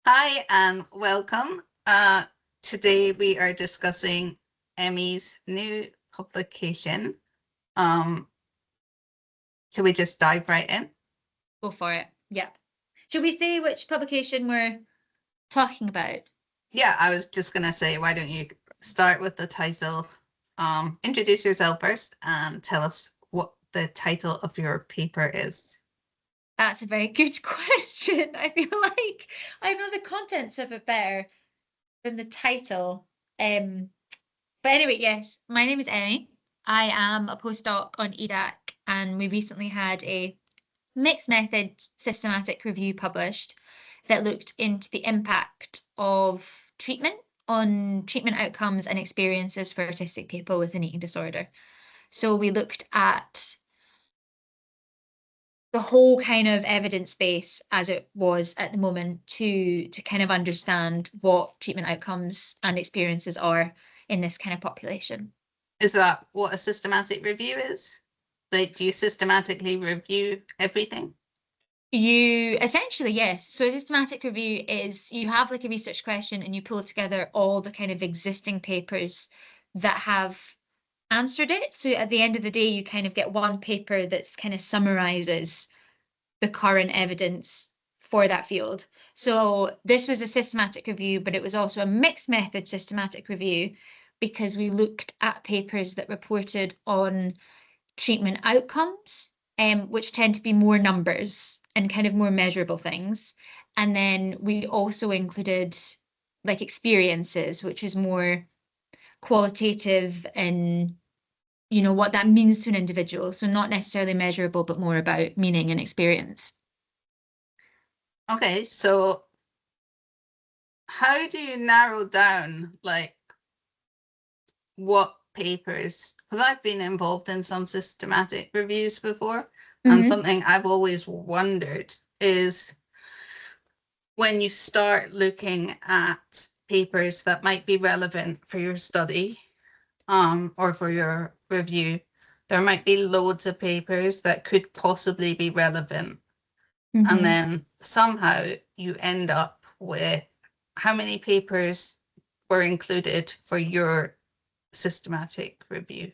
Hi and welcome. Today we are discussing Emy's new publication. Um, Shall we just dive right in? Go for it. Yep. Should we say which publication we're talking about? Yeah, I was just gonna say, why don't you start with the title? Introduce yourself first and tell us what the title of your paper is. That's a very good question. I feel like I know the contents of it better than the title. But anyway, yes, my name is Emy. I am a postdoc on EDAC, and we recently had a mixed method systematic review published that looked into the impact of treatment on treatment outcomes and experiences for autistic people with an eating disorder. So we looked at the whole kind of evidence base as it was at the moment to kind of understand what treatment outcomes and experiences are in this kind of population. Is that what a systematic review is? Like, do you systematically review everything? You essentially, yes. So a systematic review is you have like a research question and you pull together all the kind of existing papers that have answered it. So at the end of the day, you kind of get one paper that's kind of summarizes the current evidence for that field. So this was a systematic review, but it was also a mixed method systematic review because we looked at papers that reported on treatment outcomes, which tend to be more numbers and kind of more measurable things. And then we also included like experiences, which is more qualitative and what that means to an individual. So not necessarily measurable, but more about meaning and experience. Okay, so how do you narrow down like what papers? Because I've been involved in some systematic reviews before, and Mm-hmm. something I've always wondered is when you start looking at papers that might be relevant for your study, or for your review, there might be loads of papers that could possibly be relevant, and Mm-hmm. then somehow you end up with how many papers were included for your systematic review?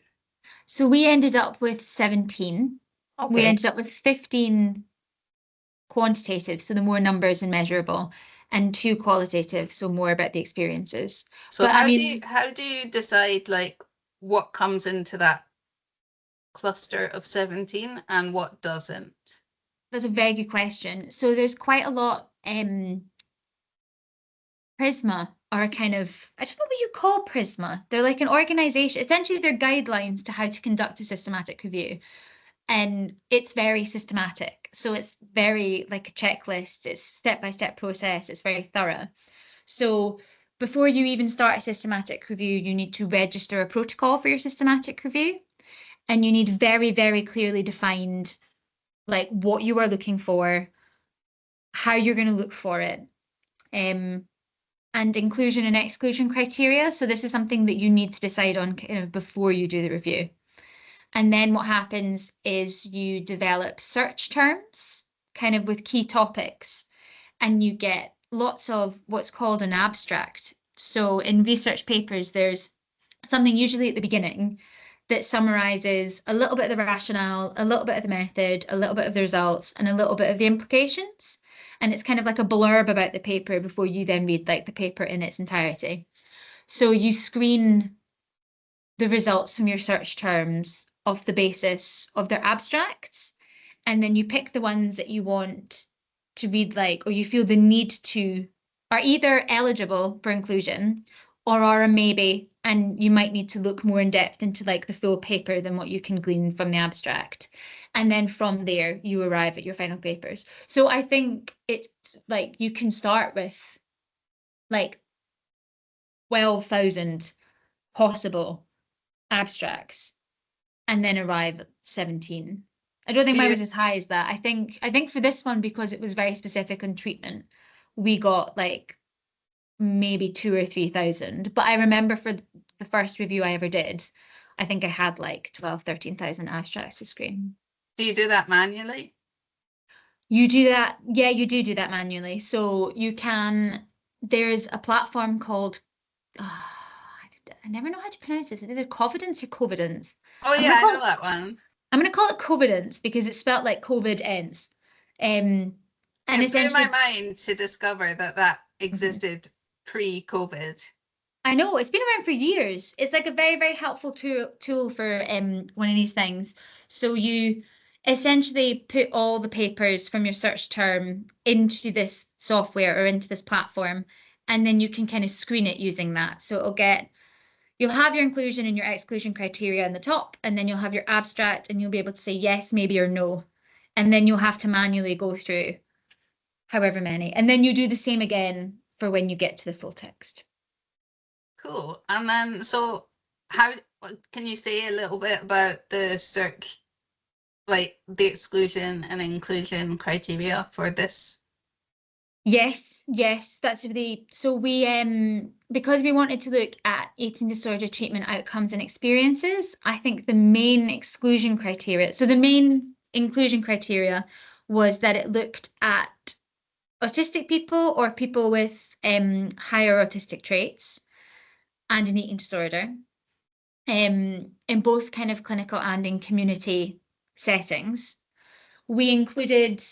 So we ended up with 17. We Okay. ended up with 15 quantitative, so the more numbers and measurable, and two qualitative, so more about the experiences. So But I how mean, do you decide like what comes into that cluster of 17 and what doesn't? that's a very good question. So there's quite a lot. Prisma are a kind of, I don't know what you call Prisma. They're like an organization. Essentially, they're guidelines to how to conduct a systematic review. And it's very systematic. So it's very like a checklist, it's step-by-step process, it's very thorough. So before you even start a systematic review, you need to register a protocol for your systematic review. And you need very, very clearly defined like what you are looking for, how you're going to look for it, um, and inclusion and exclusion criteria. So this is something that you need to decide on kind of before you do the review. And then what happens is you develop search terms, kind of with key topics, and you get lots of what's called an abstract. So in research papers, there's something usually at the beginning that summarizes a little bit of the rationale, a little bit of the method, a little bit of the results, and a little bit of the implications. And it's kind of like a blurb about the paper before you then read like the paper in its entirety. So you screen the results from your search terms off the basis of their abstracts, and then you pick the ones that you want to read like, or you feel the need to, are either eligible for inclusion or are a maybe, and you might need to look more in depth into like the full paper than what you can glean from the abstract. And then from there, you arrive at your final papers. So I think it's like you can start with like 12,000 possible abstracts and then arrive at 17. I don't think Do mine you was as high as that. I think for this one, because it was very specific on treatment, we got like maybe 2 or 3,000. But I remember for the first review I ever did, I think I had like 12, 13,000 abstracts to screen. do you do that manually? You do that, yeah, you do that manually. So you can, there's a platform called, I never know how to pronounce this. It's either Covidence or Covidence. Oh I'm yeah, gonna I know call it, that one. I'm gonna call it Covidence because it's spelled like COVID ends. Um, and It blew my essentially, mind to discover that that mhm. existed pre-COVID. I know it's been around for years. It's like a very, very helpful tool for one of these things. So you essentially put all the papers from your search term into this software or into this platform, and then you can kind of screen it using that. So you'll have your inclusion and your exclusion criteria in the top, and then you'll have your abstract, and you'll be able to say yes, maybe, or no. And then you'll have to manually go through however many. And then you do the same again for when you get to the full text. Cool. And then, so how can you say a little bit about the search, like the exclusion and inclusion criteria for this? Yes, that's really so we because we wanted to look at eating disorder treatment outcomes and experiences, I think the main exclusion criteria, so the main inclusion criteria was that it looked at autistic people or people with higher autistic traits and an eating disorder, in both kind of clinical and in community settings. We included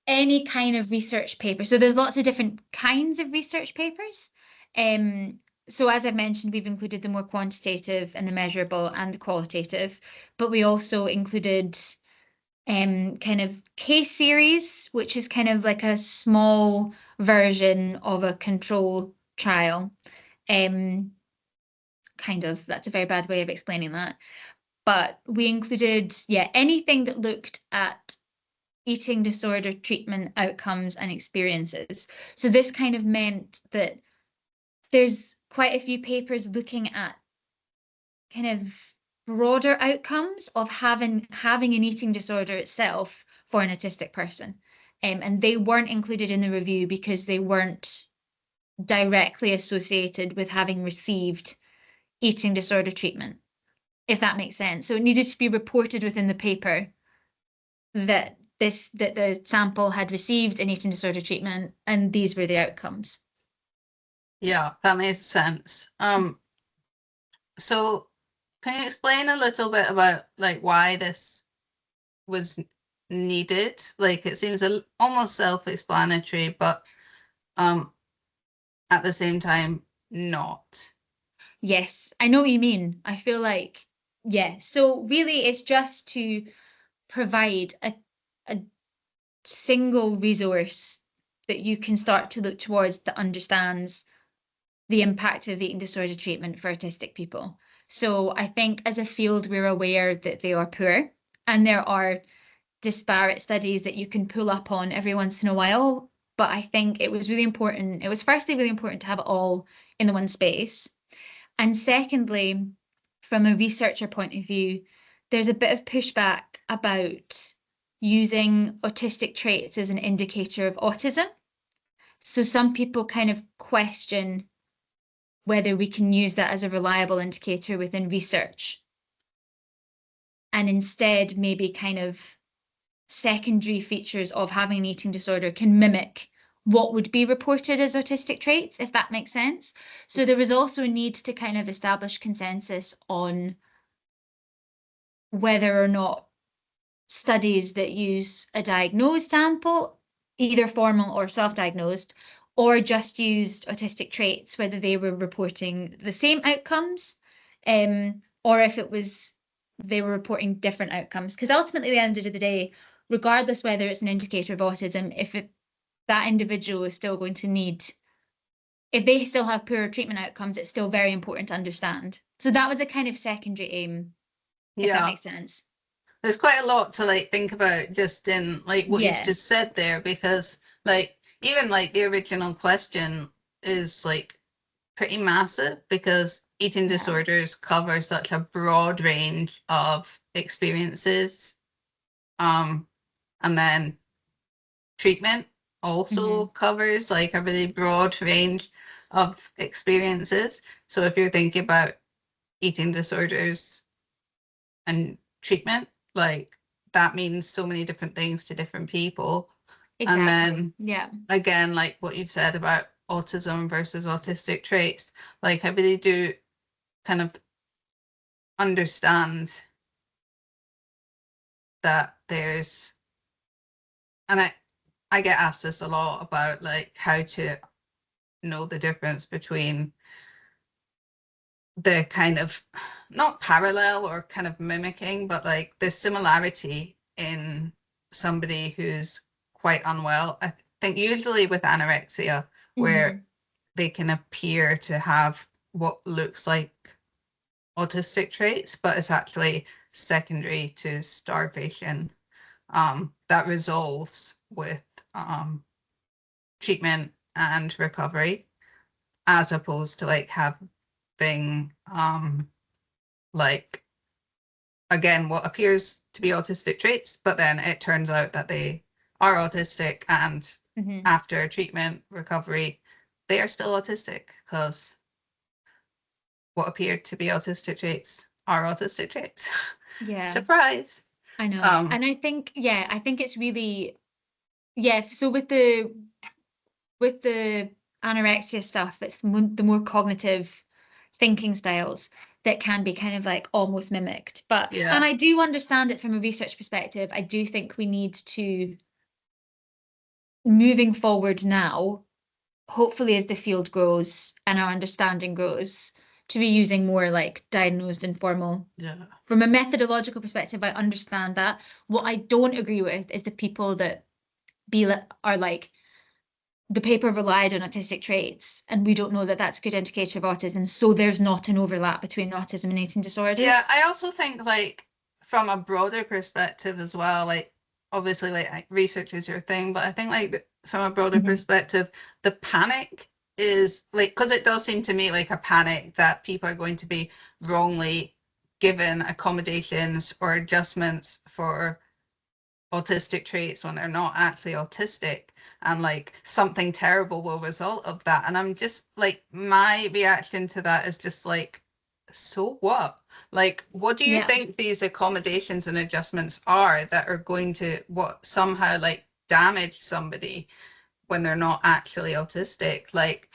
any kind of research paper. So there's lots of different kinds of research papers. Um, so as I mentioned, we've included the more quantitative and the measurable and the qualitative, but we also included kind of case series, which is kind of like a small version of a control trial. Um, kind of, that's a very bad way of explaining that. But we included, yeah, anything that looked at eating disorder treatment outcomes and experiences. So this kind of meant that there's quite a few papers looking at kind of broader outcomes of having an eating disorder itself for an autistic person. And they weren't included in the review because they weren't directly associated with having received eating disorder treatment, if that makes sense. So it needed to be reported within the paper that the sample had received an eating disorder treatment and these were the outcomes. Yeah, that makes sense. So can you explain a little bit about like why this was needed? Like it seems almost self-explanatory, but um at the same time not. Yes, I know what you mean. I feel like, yeah. So really it's just to provide a single resource that you can start to look towards that understands the impact of eating disorder treatment for autistic people. So I think as a field, we're aware that they are poor and there are disparate studies that you can pull up on every once in a while. But I think it was really important. It was firstly really important to have it all in the one space. And secondly, from a researcher point of view, there's a bit of pushback about using autistic traits as an indicator of autism. So some people kind of question whether we can use that as a reliable indicator within research and instead maybe kind of secondary features of having an eating disorder can mimic what would be reported as autistic traits, if that makes sense. So there was also a need to kind of establish consensus on whether or not studies that use a diagnosed sample, either formal or self-diagnosed, or just used autistic traits, whether they were reporting the same outcomes, or if it was they were reporting different outcomes. Because ultimately, at the end of the day, regardless whether it's an indicator of autism, that individual is still going to need, if they still have poorer treatment outcomes, it's still very important to understand. So that was a kind of secondary aim, if that Yeah. makes sense. There's quite a lot to like think about just in like what you've Yeah. just said there, because like even like the original question is like pretty massive because eating Yeah. disorders cover such a broad range of experiences. Um, and then treatment also Hmm. covers like a really broad range of experiences. So if you're thinking about eating disorders and treatment, like that means so many different things to different people. And Exactly. then Yeah. again, like what you've said about autism versus autistic traits, like I really do kind of understand that there's, and I get asked this a lot about like how to know the difference between the kind of not parallel or kind of mimicking, but like the similarity in somebody who's quite unwell. I think usually with anorexia, where Hmm. they can appear to have what looks like autistic traits, but it's actually secondary to starvation. That resolves with treatment and recovery, as opposed to like having like again what appears to be autistic traits, but then it turns out that they are autistic, and Hmm. after treatment recovery, they are still autistic because what appeared to be autistic traits are autistic traits. Yeah, Surprise. I know. Um, And I think, yeah, I think it's really, yeah. So with the anorexia stuff, it's the more cognitive thinking styles that can be kind of like almost mimicked. But, and yeah, I do understand it from a research perspective. I do think we need to, moving forward now, hopefully as the field grows and our understanding grows, to be using more like diagnosed informal. yeah, From a methodological perspective, I understand that. What I don't agree with is the people that are like, the paper relied on autistic traits, and we don't know that that's a good indicator of autism. So there's not an overlap between autism and eating yeah. disorders. I also think like from a broader perspective as well, like obviously like research is your thing, but I think like from a broader Mhm. perspective, the panic is like, because it does seem to me like a panic that people are going to be wrongly given accommodations or adjustments for autistic traits when they're not actually autistic, and like something terrible will result of that. And I'm just like, my reaction to that is just like, so what? Like, what do you Yeah. think these accommodations and adjustments are that are going to what somehow like damage somebody when they're not actually autistic? Like,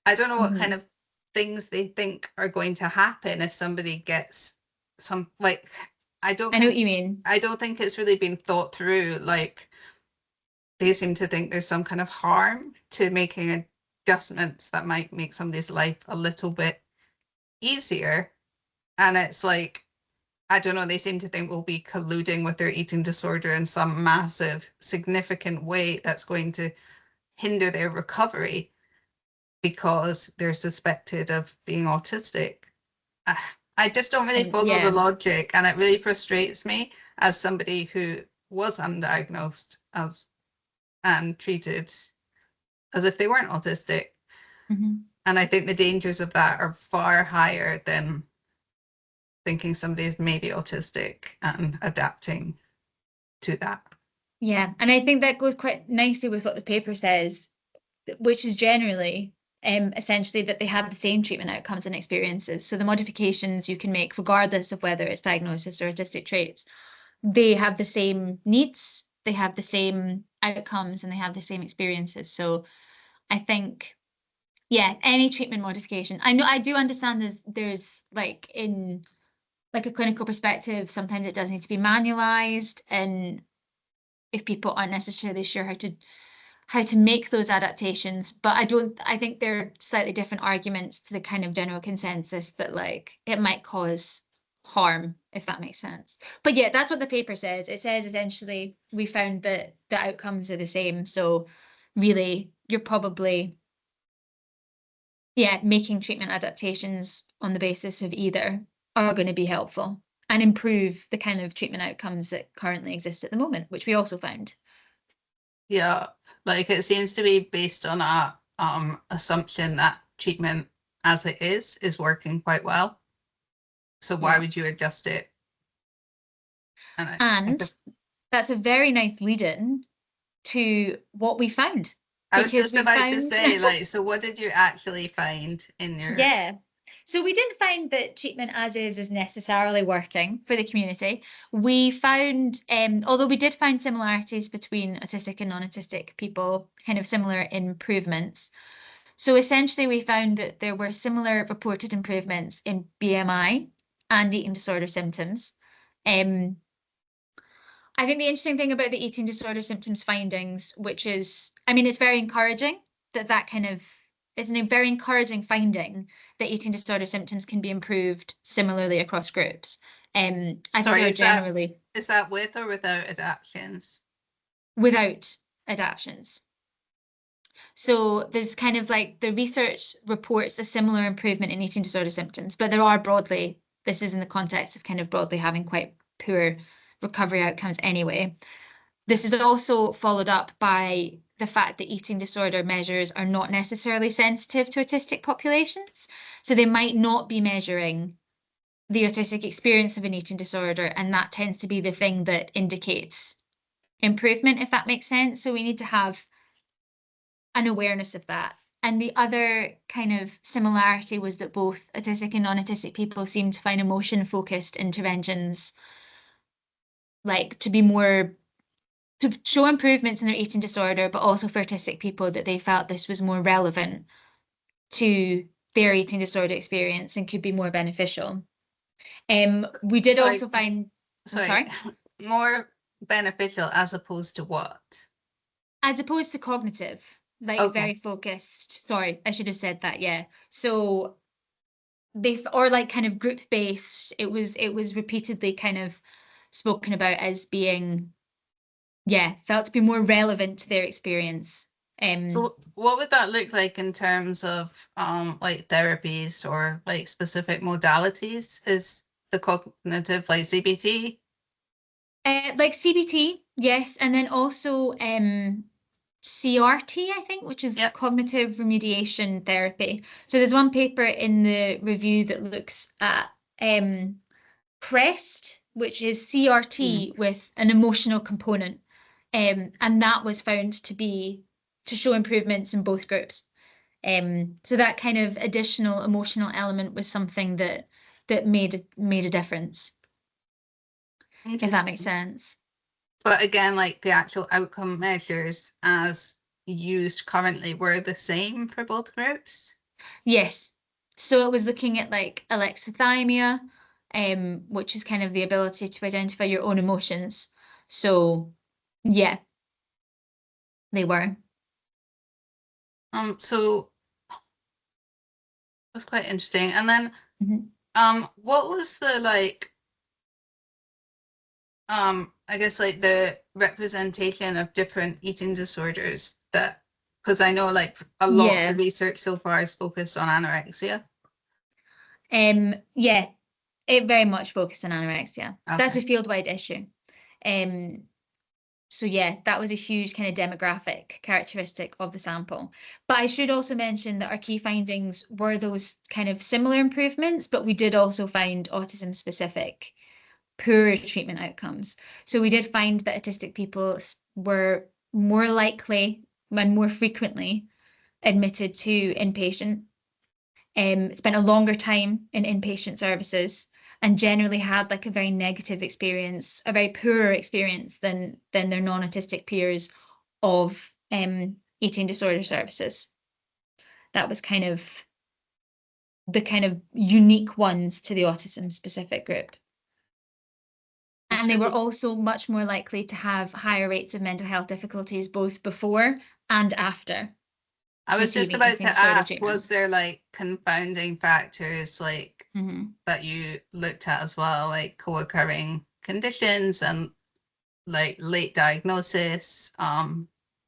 I don't know what kind Mhm. of things they think are going to happen if somebody gets some like, I don't I know what think you mean. I don't think it's really been thought through. Like, they seem to think there's some kind of harm to making adjustments that might make somebody's life a little bit easier. And it's like, I don't know, they seem to think we'll be colluding with their eating disorder in some massive, significant way that's going to hinder their recovery because they're suspected of being autistic. I just don't really And follow the yeah. logic, and it really frustrates me as somebody who was undiagnosed as and treated as if they weren't autistic. Mhm. And I think the dangers of that are far higher than thinking somebody is maybe autistic and adapting to that. Yeah. And I think that goes quite nicely with what the paper says, which is generally essentially that they have the same treatment outcomes and experiences. So the modifications you can make, regardless of whether it's diagnosis or autistic traits, they have the same needs, they have the same outcomes, and they have the same experiences. So I think, yeah, any treatment modification. I know I do understand there's like in like a clinical perspective, sometimes it does need to be manualized, and if people aren't necessarily sure how to make those adaptations. But I think they're slightly different arguments to the kind of general consensus that like it might cause harm, if that makes sense. But yeah, that's what the paper says. It says essentially we found that the outcomes are the same. So really, you're probably, yeah, making treatment adaptations on the basis of either are going to be helpful and improve the kind of treatment outcomes that currently exist at the moment, which we also found. Yeah, like it seems to be based on a assumption that treatment as it is working quite well. So why Yeah. would you adjust it? And And that's a very nice lead in to what we found, I was because just we about to found, say, like, so what did you actually find in your yeah. So we didn't find that treatment as is necessarily working for the community. We found, although we did find similarities between autistic and non-autistic people, kind of similar improvements. So essentially, we found that there were similar reported improvements in BMI and eating disorder symptoms. Um, I think the interesting thing about the eating disorder symptoms findings, which is, I mean, it's very encouraging that kind of, it's a very encouraging finding that eating disorder symptoms can be improved similarly across groups. I think Sorry, there are generally is that with or without adaptations? without adaptations. So there's kind of like the research reports a similar improvement in eating disorder symptoms, but there are broadly, this is in the context of kind of broadly having quite poor recovery outcomes anyway. This is also followed up by the fact that eating disorder measures are not necessarily sensitive to autistic populations. So they might not be measuring the autistic experience of an eating disorder, and that tends to be the thing that indicates improvement, if that makes sense. So we need to have an awareness of that. And the other kind of similarity was that both autistic and non-autistic people seem to find emotion-focused interventions like to be more to show improvements in their eating disorder, but also for autistic people that they felt this was more relevant to their eating disorder experience and could be more beneficial. We did Sorry, also find, oh, sorry, sorry, more beneficial as opposed to what? as opposed to cognitive, like Okay. very focused. Sorry, I should have said that. Yeah. So they or like kind of group based. It was repeatedly kind of spoken about as being yeah felt to be more relevant to their experience. Um, So what would that look like in terms of like therapies or like specific modalities? Is the cognitive like CBT? like CBT, yes, and then also CRT, I think, which is Yep. cognitive remediation therapy. So there's one paper in the review that looks at CREST, which is Mm. CRT with an emotional component, and that was found to show improvements in both groups. So that kind of additional emotional element was something that made a difference, if that makes Interesting. sense. But again, like the actual outcome measures as used currently were the same for both groups. Yes. So it was looking at like alexithymia, which is kind of the ability to identify your own emotions. So yeah, they were. So that's quite interesting. And then Mhm. what was the like I guess like the representation of different eating disorders that because I know like a lot of the Yeah. research so far is focused on anorexia. Yeah, it very much focused on anorexia. That's a Okay. field-wide issue. Um, so yeah, that was a huge kind of demographic characteristic of the sample. But I should also mention that our key findings were those kind of similar improvements, but we did also find autism specific poorer treatment outcomes. So we did find that autistic people were more likely and more frequently admitted to inpatient, spent a longer time in inpatient services, and generally had like a very negative experience, a very poorer experience than their non-autistic peers of eating disorder services. That was kind of the kind of unique ones to the autism specific group. And That's they were really also much more likely to have higher rates of mental health difficulties both before and after I was just receiving about eating to disorder ask, treatment. was there like confounding factors like Mhm, that you looked at as well, like co-occurring conditions and like late diagnosis? What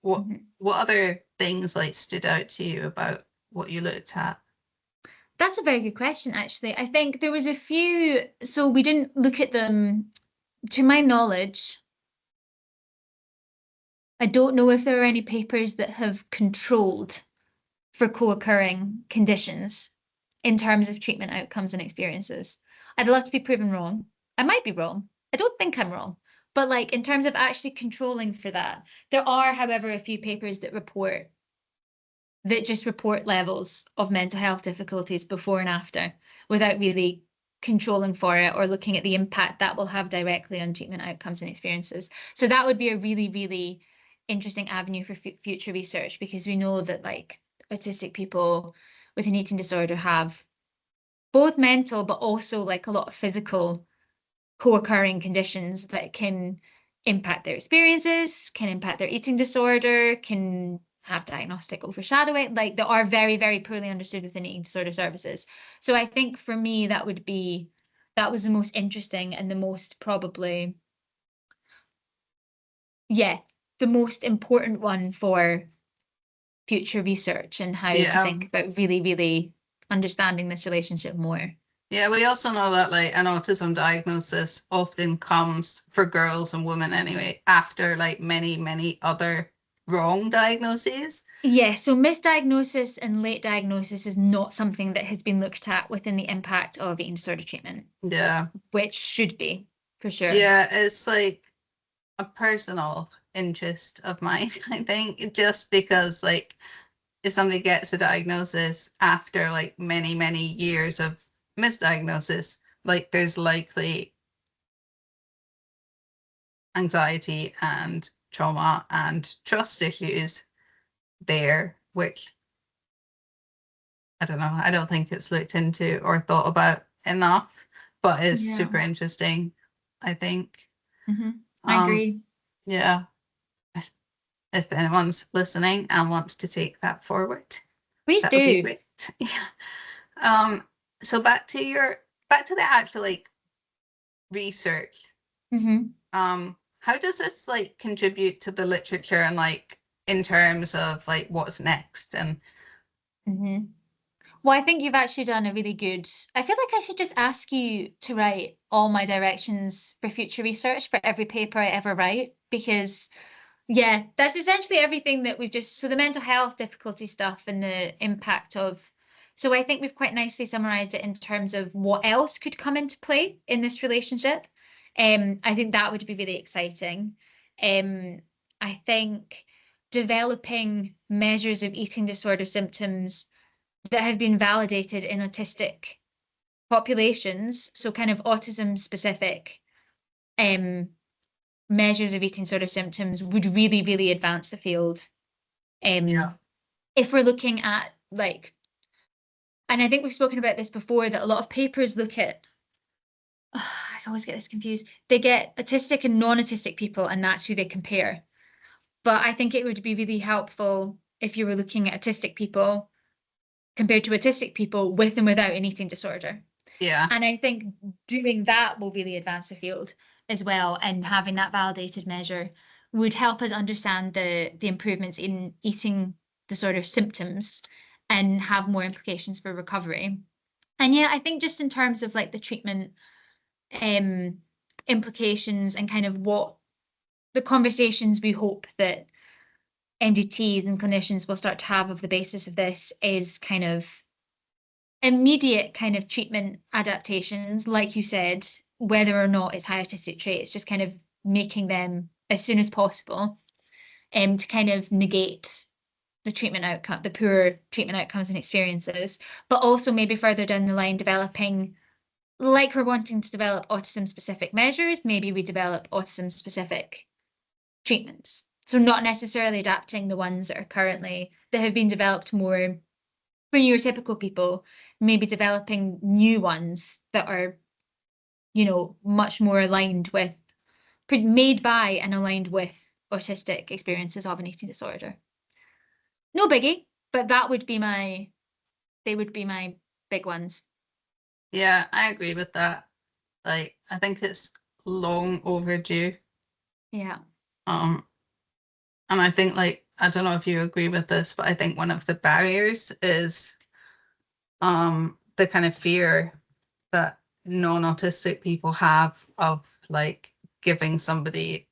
mhm. what other things like stood out to you about what you looked at? That's a very good question, actually. I think there was a few, so we didn't look at them, to my knowledge. I don't know if there are any papers that have controlled for co-occurring conditions in terms of treatment outcomes and experiences. I'd love to be proven wrong. I might be wrong. I don't think I'm wrong. But like in terms of actually controlling for that, there are, however, a few papers that report that just report levels of mental health difficulties before and after without really controlling for it or looking at the impact that will have directly on treatment outcomes and experiences. So that would be a really, really interesting avenue for future research, because we know that like autistic people with an eating disorder have both mental but also like a lot of physical co-occurring conditions that can impact their experiences, can impact their eating disorder, can have diagnostic overshadowing, like they are very, very poorly understood within eating disorder services. So I think for me, that was the most interesting and the most probably, yeah, the most important one for future research and how to Yeah. think about really, really understanding this relationship more. Yeah, we also know that like an autism diagnosis often comes for girls and women anyway, after like many, many other wrong diagnoses. Yeah, so misdiagnosis and late diagnosis is not something that has been looked at within the impact of eating disorder treatment, Yeah. which should be, for sure. Yeah, it's like a personal interest of mine, I think, just because like if somebody gets a diagnosis after like many, many years of misdiagnosis, like there's likely anxiety and trauma and trust issues there, which I don't know, I don't think it's looked into or thought about enough, but it's Yeah. super interesting, I think. I Um, agree. yeah, if anyone's listening and wants to take that forward, Please that would be do. great. Yeah. Um, so back to the actual like research. hmm How does this like contribute to the literature and like in terms of like what's next and hmm Well, I think you've actually done a really good. I feel like I should just ask you to write all my directions for future research for every paper I ever write, because yeah, that's essentially everything that we've just, so the mental health difficulty stuff and the impact of, so I think we've quite nicely summarized it in terms of what else could come into play in this relationship. I think that would be really exciting. Um, I think developing measures of eating disorder symptoms that have been validated in autistic populations, so kind of autism specific, um, measures of eating disorder symptoms would really, really advance the field. yeah. If we're looking at like, and I think we've spoken about this before, that a lot of papers look at, I always get this confused. They get autistic and non-autistic people, and that's who they compare. But I think it would be really helpful if you were looking at autistic people compared to autistic people with and without an eating disorder. Yeah. And I think doing that will really advance the field as well, and having that validated measure would help us understand the improvements in eating disorder symptoms and have more implications for recovery. And yeah, I think just in terms of like the treatment um, implications and kind of what the conversations we hope that MDTs and clinicians will start to have of the basis of this is kind of immediate kind of treatment adaptations, like you said, whether or not it's high autistic traits, just kind of making them as soon as possible, to kind of negate the treatment outcome, the poor treatment outcomes and experiences, but also maybe further down the line developing, like we're wanting to develop autism specific measures, maybe we develop autism specific treatments. So not necessarily adapting the ones that are currently that have been developed more for neurotypical people, maybe developing new ones that are, much more aligned with, made by and aligned with autistic experiences of an eating disorder. No biggie, but they would be my big ones. Yeah, I agree with that. Like I think it's long overdue. Yeah. Um, and I think like I don't know if you agree with this, but I think one of the barriers is the kind of fear that non-autistic people have of like giving somebody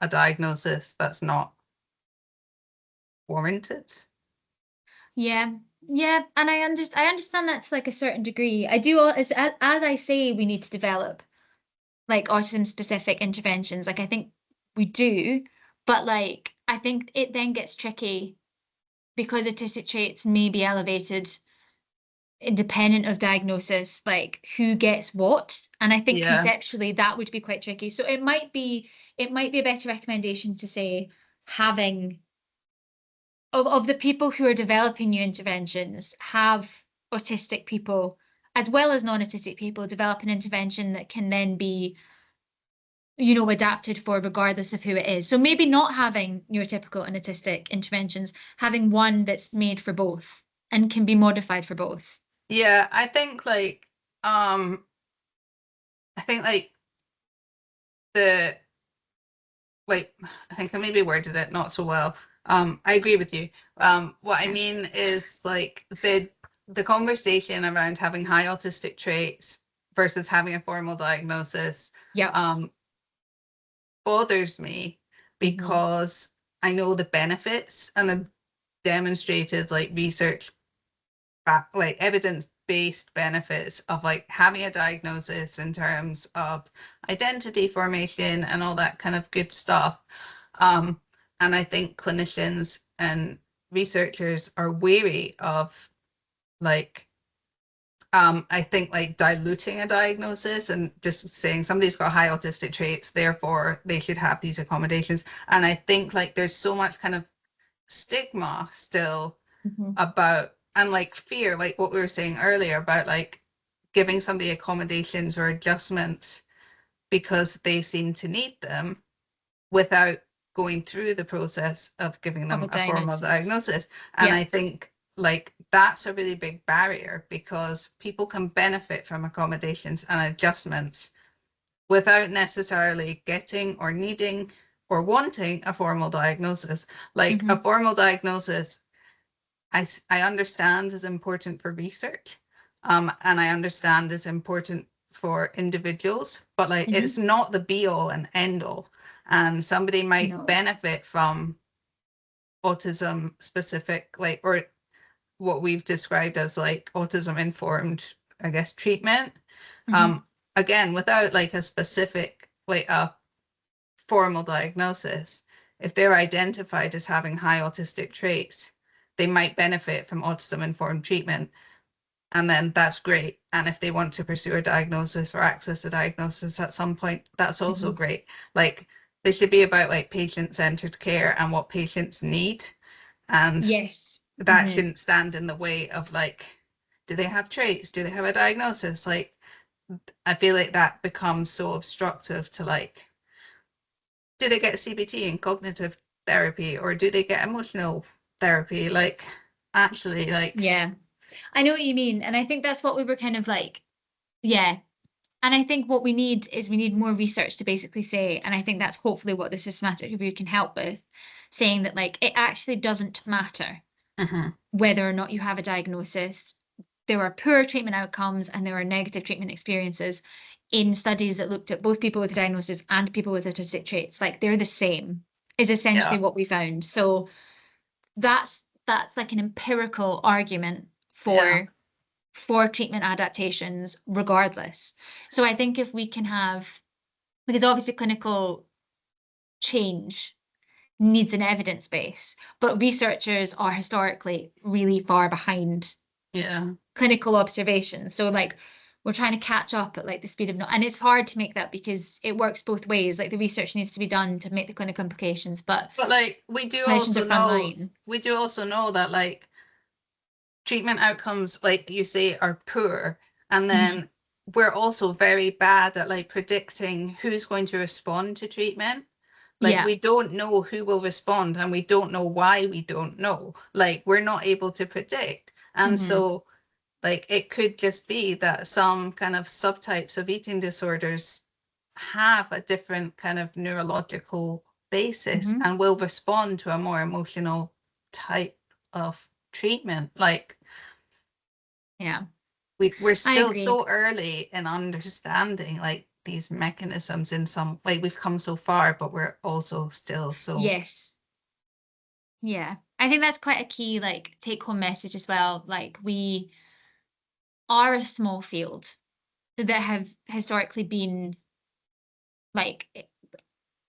a diagnosis that's not warranted. Yeah. Yeah, and I understand that to like a certain degree. I do as I say we need to develop like autism specific interventions. Like I think we do, but like I think it then gets tricky because autistic traits may be elevated independent of diagnosis, like who gets what. And I think Yeah. conceptually that would be quite tricky. So it might be a better recommendation to say having of the people who are developing new interventions, have autistic people as well as non-autistic people develop an intervention that can then be, adapted for regardless of who it is. So maybe not having neurotypical and autistic interventions, having one that's made for both and can be modified for both. Yeah, I think like I think like the like I think I maybe worded it not so well. I agree with you. What I Yeah. mean is like the conversation around having high autistic traits versus having a formal diagnosis Yep. um bothers me Hmm. because I know the benefits and the demonstrated like research back like evidence-based benefits of like having a diagnosis in terms of identity formation and all that kind of good stuff. Um, and I think clinicians and researchers are wary of like I think like diluting a diagnosis and just saying somebody's got high autistic traits, therefore they should have these accommodations. And I think like there's so much kind of stigma still Hmm. about and like fear, like what we were saying earlier about like giving somebody accommodations or adjustments because they seem to need them without going through the process of giving Of a them a formal diagnosis. diagnosis. And Yeah. I think like that's a really big barrier because people can benefit from accommodations and adjustments without necessarily getting or needing or wanting a formal diagnosis. Like a Hmm. formal diagnosis I understand is important for research, and I understand is important for individuals, but like it's Hmm. not the be all and end all. And somebody might No. benefit from autism specific, like, or what we've described as like autism informed, I guess, treatment. Hmm. Um, Again, without like a specific, like a formal diagnosis, if they're identified as having high autistic traits, they might benefit from autism informed treatment. And then that's great. And if they want to pursue a diagnosis or access a diagnosis at some point, that's also Hmm. great. Like they should be about like patient centered care and what patients need. And Yes. that Hmm. shouldn't stand in the way of like, do they have traits? Do they have a diagnosis? Like, I feel like that becomes so obstructive to like, do they get CBT and cognitive therapy or do they get emotional therapy? Like, actually, like, Yeah. I know what you mean. And I think that's what we were kind of like, yeah. And I think what we need more research to basically say, and I think that's hopefully what the systematic review can help with, saying that like it actually doesn't matter mhm, whether or not you have a diagnosis. There are poor treatment outcomes and there are negative treatment experiences in studies that looked at both people with a diagnosis and people with autistic traits. Like they're the same, is essentially yeah, what we found. So that's like an empirical argument yeah, for treatment adaptations regardless. So I think if we can have, because obviously clinical change needs an evidence base, but researchers are historically really far behind yeah. clinical observations. So like we're trying to catch up at like the speed of no, and it's hard to make that because it works both ways. Like the research needs to be done to make the clinical implications, but But like, clinicians are frontline. we do also know that like treatment outcomes, like you say, are poor. And Mhm. then we're also very bad at like predicting who's going to respond to treatment. Like Yeah. we don't know who will respond and we don't know why we don't know. Like we're not able to predict. And Hmm. so like it could just be that some kind of subtypes of eating disorders have a different kind of neurological basis Hmm. and will respond to a more emotional type of treatment. Like Yeah, we're I still agree. so early in understanding like these mechanisms in some like we've come so far, but we're also still so Yes. Yeah. I think that's quite a key like take home message as well. Like we are a small field that have historically been like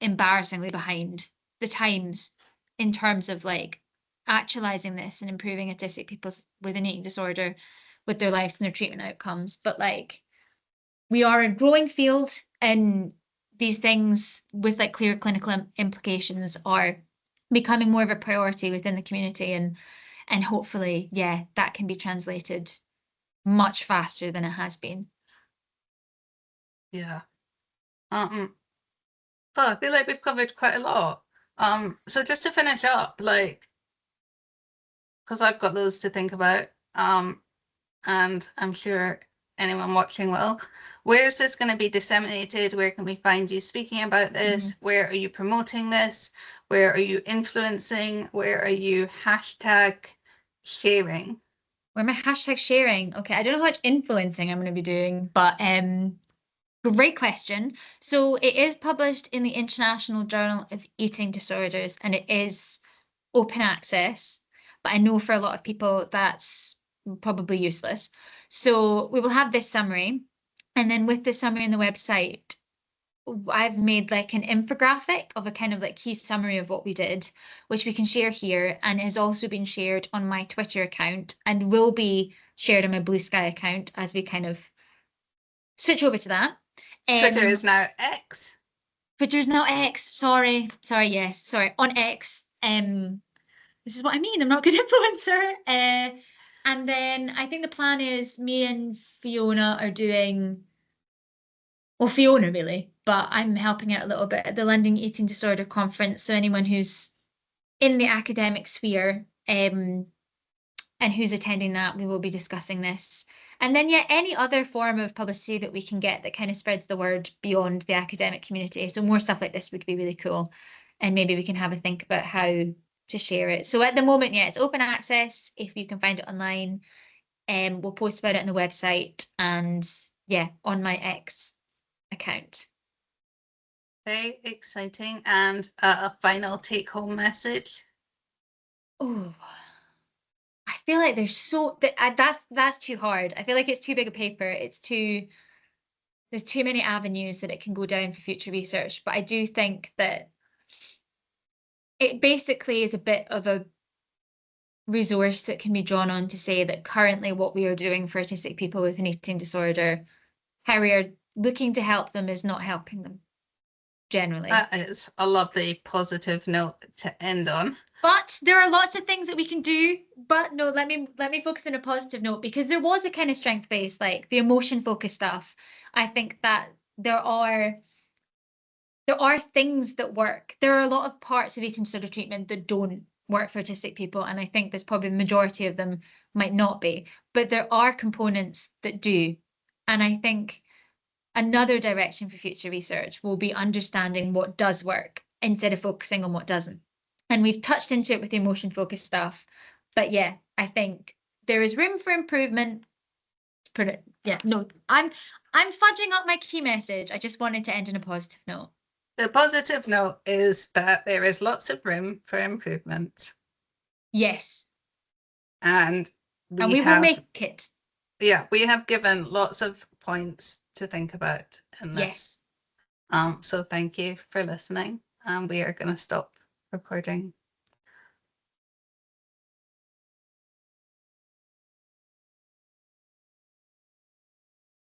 embarrassingly behind the times in terms of like actualizing this and improving autistic people with an eating disorder with their lives and their treatment outcomes. But like, we are a growing field, and these things with like clear clinical implications are becoming more of a priority within the community, and hopefully, yeah, that can be translated much faster than it has been. Yeah. Oh, I feel like we've covered quite a lot. So just to finish up, like, because I've got loads to think about, and I'm sure anyone watching will. Where is this going to be disseminated? Where can we find you speaking about this? Where are you promoting this? Where are you influencing? Where are you hashtag sharing? Where am I hashtag sharing? Okay, I don't know how much influencing I'm going to be doing, but great question. So it is published in the International Journal of Eating Disorders, and it is open access, but I know for a lot of people that's probably useless. So we will have this summary, and then with the summary on the website, I've made like an infographic of a kind of like key summary of what we did, which we can share here, and has also been shared on my Twitter account and will be shared on my Blue Sky account as we kind of switch over to that. Twitter is now X. Twitter's now X. Sorry, yes, sorry, on X. This is what I mean. I'm not a good influencer. And then I think the plan is me and Fiona are doing, well, Fiona really, but I'm helping out a little bit at the London Eating Disorder Conference. So anyone who's in the academic sphere, and who's attending that, we will be discussing this. And then, yeah, any other form of publicity that we can get that kind of spreads the word beyond the academic community. So more stuff like this would be really cool. And maybe we can have a think about how to share it. So at the moment, yeah, it's open access if you can find it online. We'll post about it on the website and yeah, on my X account. Very exciting. And a final take-home message. Oh, I feel like there's that's too hard. I feel like it's too big a paper. There's too many avenues that it can go down for future research. But I do think that it basically is a bit of a resource that can be drawn on to say that currently what we are doing for autistic people with an eating disorder, how we are looking to help them, is not helping them generally. That is a lovely positive note to end on. But there are lots of things that we can do. But no, let me focus on a positive note, because there was a kind of strength-based, like the emotion-focused stuff. I think that there are things that work. There are a lot of parts of eating disorder treatment that don't work for autistic people, and I think there's probably the majority of them might not be, but there are components that do. And I think another direction for future research will be understanding what does work instead of focusing on what doesn't. And we've touched into it with the emotion focused stuff, but yeah, I think there is room for improvement. Put it, yeah, no, I'm fudging up my key message. I just wanted to end on a positive note. The positive note is that there is lots of room for improvement. Yes. And we will make it. Yeah, we have given lots of points to think about in this. Yes. So thank you for listening. And we are going to stop recording